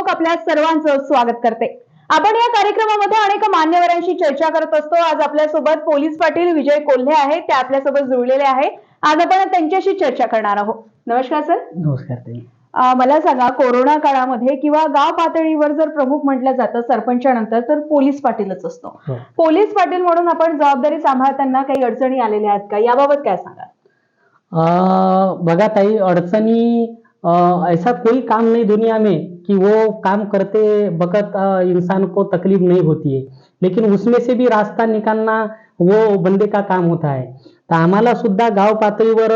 देशमुख आपल्या सर्वांचं स्वागत करते। आपण या कार्यक्रमामध्ये अनेक मान्यवरांशी चर्चा करत असतो। आज आपल्यासोबत पोलीस पाटील विजय कोल्हे आहेत, ते आपल्यासोबत जुळलेले आहे। आज आपण त्यांच्याशी चर्चा करणार आहोत। नमस्कार सर। नमस्कार ताई। मला सांगा, कोरोना काळामध्ये किंवा गाव पातळीवर जर प्रमुख म्हटलं जातं सरपंचानंतर तर पोलीस पाटीलच असतो। पोलीस पाटील म्हणून आपण जबाबदारी सांभाळताना काही अडचणी आलेल्या आहेत का, याबाबत काय सांगाल? बघा ताई, अड़चनी ऐसा कोई काम नहीं दुनिया में कि वो काम करते वक्त इंसान को तकलीफ नहीं होती है, लेकिन उसमें से भी रास्ता निकालना वो बंदे का काम होता है। तर आम्हाला सुद्धा गाव पातळीवर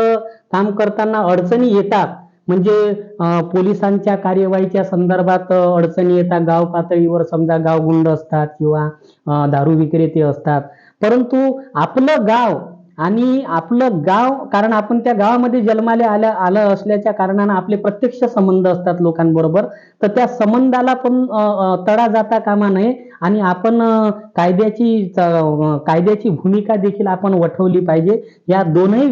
काम करताना अडचणी येतात, म्हणजे पोलिसांच्या कार्यवाहीच्या संदर्भात अडचणी येतात। गाव पातळीवर समजा गावगुंड असतात किंवा दारू विक्रेते असतात, परंतु आपलं गाव आणि आपलं गाव, कारण आपण त्या गावामध्ये जन्माला आलं असल्याच्या कारणानं आपले प्रत्यक्ष संबंध असतात लोकांबरोबर, तर त्या संबंधाला पण तडा जाता कामा नये आणि आपण कायद्याची भूमिका देखील आपण वठवली पाहिजे। या दोनही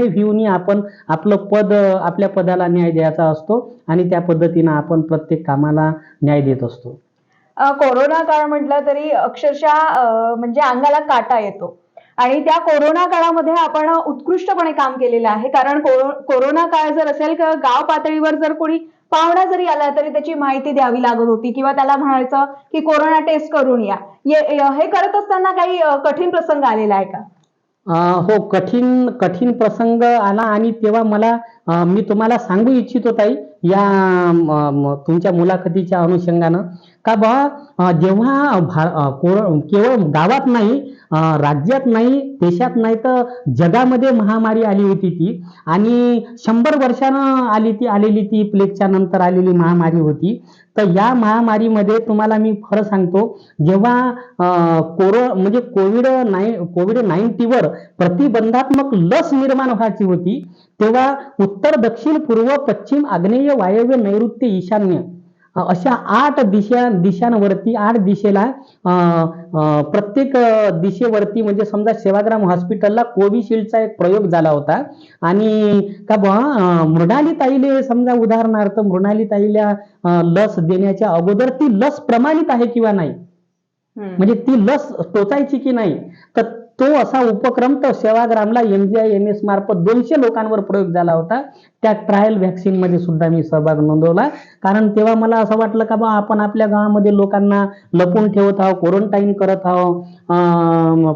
व्ह्यूनी आपण आपल्या पदाला न्याय द्यायचा असतो आणि त्या पद्धतीनं आपण प्रत्येक कामाला न्याय देत असतो। कोरोना काळ म्हटलं तरी अक्षरशः म्हणजे अंगाला काटा येतो आणि त्या कोरोना काळामध्ये आपण उत्कृष्टपणे काम केलेलं आहे। कारण कोरोना काळ जर असेल किंवा गाव पातळीवर जर कोणी पाहुणा जरी आला तरी त्याची माहिती द्यावी लागत होती किंवा त्याला म्हणायचं की कोरोना टेस्ट करून या। हे करत असताना काही कठीण प्रसंग आलेला आहे का? हो, कठीण प्रसंग आला आणि तेव्हा मला मी तुम्हाला सांगू इच्छितो ताई, या तुमच्या मुलाखतीच्या अनुषंगानं, का जेव्हा केवळ गावात नाही, राज्यात नाही, देशात नाही, तर जगामध्ये महामारी आली होती ती, आणि 100 वर्षानं आलेली ती प्लेगच्या नंतर आलेली महामारी होती। तर या महामारीमध्ये तुम्हाला मी खरं सांगतो, जेव्हा कोविड-19 वर प्रतिबंधात्मक लस निर्माण व्हायची होती, तेव्हा उत्तर, दक्षिण, पूर्व, पश्चिम, आग्नेय, वायव्य, नैऋत्य, ईशान्य अशा 8 दिशांवरती, 8 दिशेला प्रत्येक दिशेवरती, म्हणजे समजा सेवाग्राम हॉस्पिटलला कोविशिल्डचा एक प्रयोग झाला होता। आणि मृणालीताईले समजा, उदाहरणार्थ मृणालीताईला लस देण्याच्या अगोदर ती लस प्रमाणित आहे किंवा नाही, म्हणजे ती लस टोचायची की नाही, तर तो असा उपक्रम तो सेवाग्रामला MGIMS मार्फत 200 लोकांवर प्रयोग झाला होता। त्या ट्रायल व्हॅक्सिन मध्ये सुद्धा मी सहभाग नोंदवला, कारण तेव्हा मला असं वाटलं का आपण आपल्या गावामध्ये लोकांना लपून ठेवत आहोत, क्वारंटाइन करत आहोत।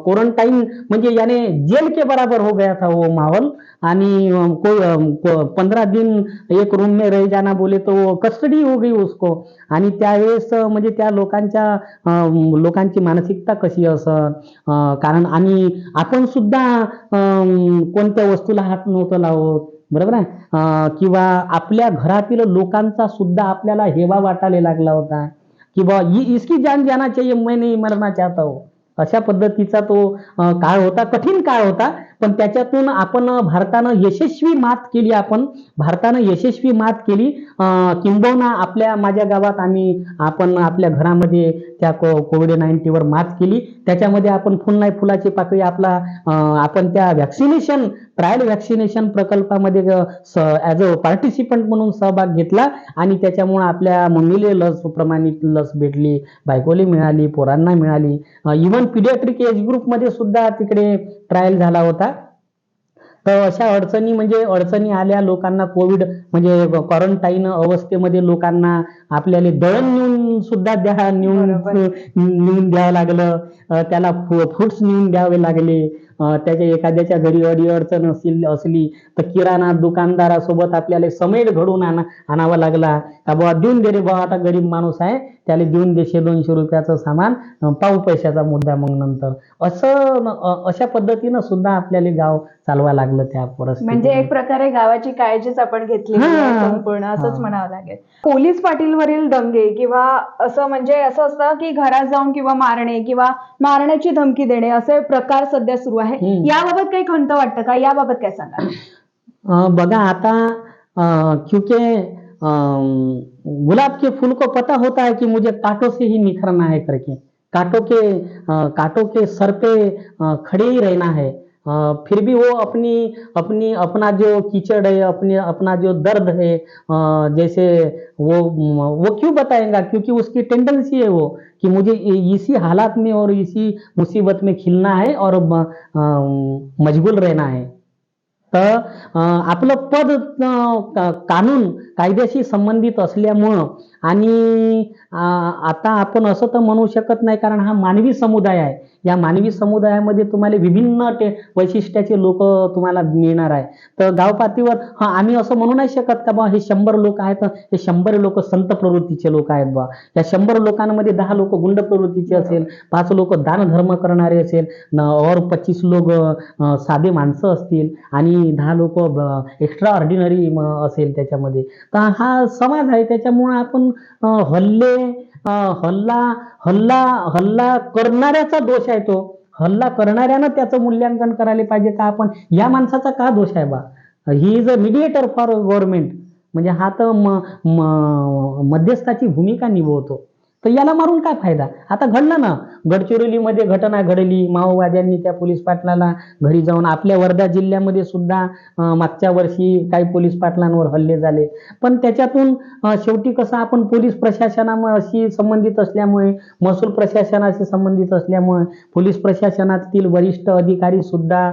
क्वारंटाइन म्हणजे याने जेल के बराबर हो गया था वो माहौल, आणि 15 दिन एक रूम में रह जाना बोले तो कस्टडी हो गई उसको। आणि त्यावेळेस म्हणजे त्या लोकांची मानसिकता कशी असं, कारण आणि आपण सुद्धा कोणत्या वस्तूला हात नव्हतं लावत, बरोबर आहे, किंवा आपल्या घरातील लोकांचा सुद्धा आपल्याला हेवा वाटायला लागला होता की बा इसकी जान जाना चाहिए, मैं नहीं मरना चाहता हूं। अशा पद्धतीचा तो काळ होता, कठीण काळ होता, पण त्याच्यातून भारतानं यशस्वी मात केली। किंबहुना माझ्या गावात आपण आपल्या घरामध्ये त्या कोविड-19 वर मात केली। त्याच्यामध्ये आपण फुल नाही फुलाची पाकळी आपण त्या ट्रायल व्हॅक्सिनेशन प्रकल्पामध्ये ॲज अ पार्टिसिपंट म्हणून सहभाग घेतला, आणि त्याच्यामुळे आपल्या मम्मीला प्रमाणित लस भेटली, बायकोला मिळाली, पोरांना मिळाली, इव्हन पीडियाट्रिक एज ग्रुप मध्ये सुद्धा तिकडे ट्रायल झाला होता। तर अशा अडचणी आल्या लोकांना, कोविड म्हणजे क्वारंटाईन अवस्थेमध्ये लोकांना आपल्याला दळण नेऊन द्यावं लागलं, त्याला फ्रुट्स नेऊन द्यावे लागले, त्याच्या एखाद्याच्या घरी अडचण असली तर किराणा दुकानदारासोबत आपल्याला समेट घडून आणावा लागला, का बाबा देऊन दे रे बाबा, आता गरीब माणूस आहे, त्याला देऊन दे 100-200 रुपयाचं सामान, पाहू पैशाचा मुद्दा मग नंतर, अशा पद्धतीनं सुद्धा आपल्याला गाव चालवा लागलं त्या परिस्थितीत। म्हणजे एक प्रकारे गावाची काळजीच आपण घेतली संपूर्ण, असंच म्हणावं लागेल। पोलीस पाटीलवरील दंगे किंवा असं असतं की घरात जाऊन किंवा मारणे किंवा मारण्याची धमकी देणे असे प्रकार सध्या सुरू आहे, याबाबत काही खंत वाटतं का, याबाबत काय सांगा? बघा, आता क्योंकि गुलाब के फूल को पता होता है कि मुझे कांटों से ही निखरना है करके, कांटों के सर पे खड़े ही रहना है। फिर भी वो अपनी अपनी अपना जो कीचड़ है, अपना जो दर्द है, जैसे वो क्यों बताएगा? क्योंकि उसकी टेंडेंसी है वो कि मुझे इसी हालात में और इसी मुसीबत में खिलना है और मशगूल रहना है. तर आपलं पद कानून कायद्याशी संबंधित असल्यामुळं आणि आता आपण असं तर म्हणू शकत नाही, कारण हा मानवी समुदाय आहे. या मानवी समुदायामध्ये तुम्हाला विभिन्न वैशिष्ट्याचे लोक तुम्हाला मिळणार आहे. तर गाव पातळीवर आम्ही असं म्हणू नाही शकत का बा हे 100 लोक आहेत, हे 100 लोक संत प्रवृत्तीचे लोक आहेत बा. या 100 लोकांमध्ये 10 लोक गुंड प्रवृत्तीचे असेल, 5 लोक दानधर्म करणारे असेल, और 25 लोक साधे माणसं असतील आणि 10 लोक एक्स्ट्रा ऑर्डिनरी असेल त्याच्यामध्ये. तर हा समाज आहे. त्याच्यामुळे आपण हल्ला करणाऱ्याचा दोष आहे तो. हल्ला करणाऱ्यानं त्याचं मूल्यांकन करायला पाहिजे का आपण या माणसाचा का दोष आहे बा. He is a mediator for government. म्हणजे हा तर मध्यस्थाची भूमिका निभवतो. तर याला मारून काय फायदा? आता घडलं ना, गडचिरोलीमध्ये घटना घडली, माओवाद्यांनी त्या पोलीस पाटलाला घरी जाऊन. आपल्या वर्धा जिल्ह्यामध्ये सुद्धा मागच्या वर्षी काही पोलीस पाटलांवर हल्ले झाले. पण त्याच्यातून शेवटी कसं आपण पोलीस प्रशासनाशी संबंधित असल्यामुळे, महसूल प्रशासनाशी संबंधित असल्यामुळे पोलीस प्रशासनातील वरिष्ठ अधिकारी सुद्धा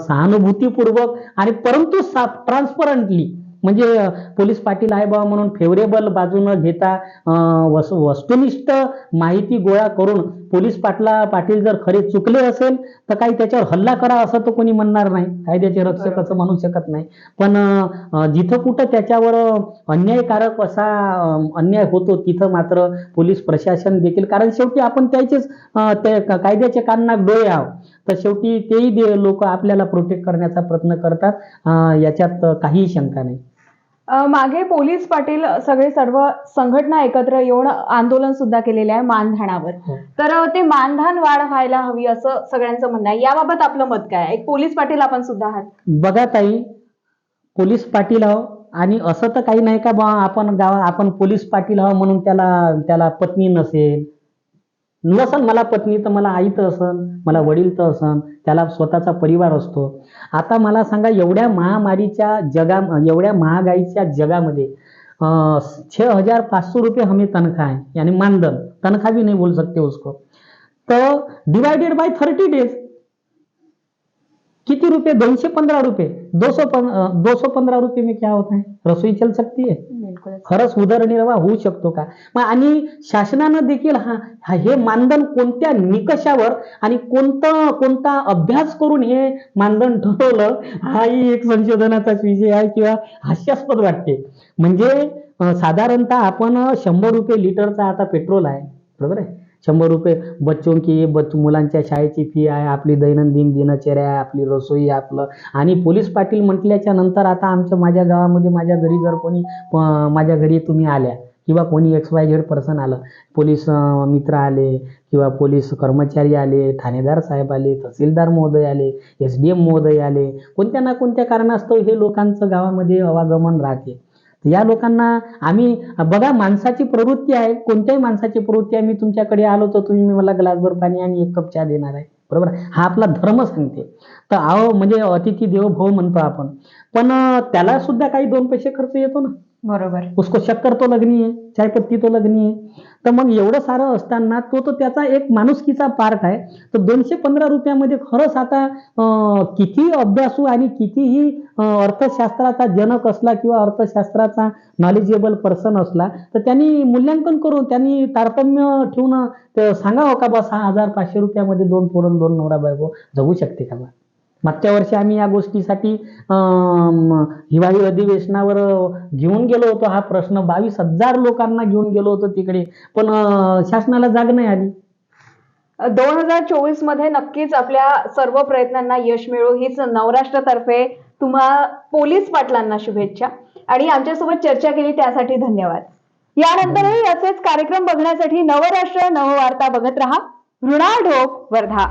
सहानुभूतीपूर्वक आणि परंतु ट्रान्सपरंटली, म्हणजे पोलीस पाटील आहे बा म्हणून फेवरेबल बाजू न घेता वस्तुनिष्ठ माहिती गोळा करून पोलीस पाटील जर खरे चुकले असेल तर काही त्याच्यावर हल्ला करा असं तर कोणी म्हणणार नाही, कायद्याचे रक्षक असं म्हणू शकत नाही. पण जिथं कुठं त्याच्यावर अन्यायकारक असा अन्याय होतो तिथं मात्र पोलीस प्रशासन देखील, कारण शेवटी आपण त्याचेच कायद्याचे काननाक डोळे आहोत, तर शेवटी तेही लोक आपल्याला प्रोटेक्ट करण्याचा प्रयत्न करतात. याच्यात काही शंका नाही. मागे पोलीस पाटील सर्व संघटना एकत्र येऊन आंदोलन सुद्धा केलेले आहे मानधनावर. तर ते मानधन वाढ व्हायला हवी असं सगळ्यांचं म्हणणं आहे. याबाबत आपलं मत काय? एक पोलीस पाटील आपण सुद्धा आहात. बघा ताई, पोलीस पाटील आहो आणि असं तर काही नाही का बा आपण पोलीस पाटील आहो म्हणून त्याला पत्नी नसेल. मला पत्नी तर मला आई तर असन, मला वडील तर असन, त्याला स्वतःचा परिवार असतो. आता मला सांगा, एवढ्या महागाईच्या जगामध्ये 6,500 रुपये हमें तनख्वाह है, यानी मानधन, तनख्वाह भी नहीं बोल सकते उसको. तो डिवाइडेड बाय 30 डेज किती रुपये? 215 रुपये. 215 रुपये में क्या होता है? रसोई चल सकती है? खरंच उदरनिर्वाह होऊ शकतो का? आणि शासनानं देखील हे मानधन कोणत्या निकषावर आणि कोणता अभ्यास करून हे मानधन ठरवलं, हाही एक संशोधनाचाच विषय आहे किंवा हास्यास्पद वाटते. म्हणजे साधारणतः आपण 100 रुपये लिटरचा आता पेट्रोल आहे, बरोबर आहे, 100 रुपये मुलांच्या शाळेची फी आहे, आपली दैनंदिन दिनचर्या आहे, आपली रसोई आपलं. आणि पोलीस पाटील म्हटल्याच्या नंतर आता माझ्या गावामध्ये माझ्या घरी जर कोणी माझ्या घरी तुम्ही आल्या किंवा कोणी XYZ पर्सन आलं, पोलीस मित्र आले किंवा पोलीस कर्मचारी आले, ठाणेदार साहेब आले, तहसीलदार महोदय आले, SDM महोदय आले, कोणत्या ना कोणत्या कारणास्तव हे लोकांचं गावामध्ये आवागमन राहते. या लोकांना आम्ही बघा, माणसाची प्रवृत्ती आहे, कोणत्याही माणसाची प्रवृत्ती आहे, मी तुमच्याकडे आलो तर तुम्ही मला ग्लासभर पाणी आणि 1 कप चहा देणार आहे, बरोबर. हा आपला धर्म सांगते. तर म्हणजे अतिथी देवो भव म्हणतो आपण. पण त्याला सुद्धा काही 2 पैसे खर्च येतो ना, बरोबर. उसको शक्कर तो लगनी है, चाय पत्ती तो लगनी है. तर मग एवढं सारं असताना तो त्याचा एक माणुसकीचा पार्ट आहे. तर 215 रुपयामध्ये खरंच आता किती अभ्यासू आणि कितीही अर्थशास्त्राचा जनक असला किंवा अर्थशास्त्राचा नॉलेजेबल पर्सन असला तर त्यांनी मूल्यांकन करून त्यांनी तारतम्य ठेवून सांगावं का बा 6,500 रुपयामध्ये 2 पोरं 2 नवरा बायको जगू शकते का बा. मागच्या वर्षी आम्ही या गोष्टीसाठी हिवाळी अधिवेशनावर घेऊन गेलो होतो. हा प्रश्न 22,000 लोकांना घेऊन गेलो होतो तिकडे, पण शासनाला जाग नाही आली. 2024 मध्ये नक्कीच आपल्या सर्व प्रयत्नांना यश मिळो हीच नवराष्ट्रातर्फे तुम्हा पोलीस पाटलांना शुभेच्छा. आणि आमच्यासोबत चर्चा केली त्यासाठी धन्यवाद. यानंतरही असेच कार्यक्रम बघण्यासाठी नवराष्ट्र नववार्ता बघत रहा. ऋणा ढोक, वर्धा.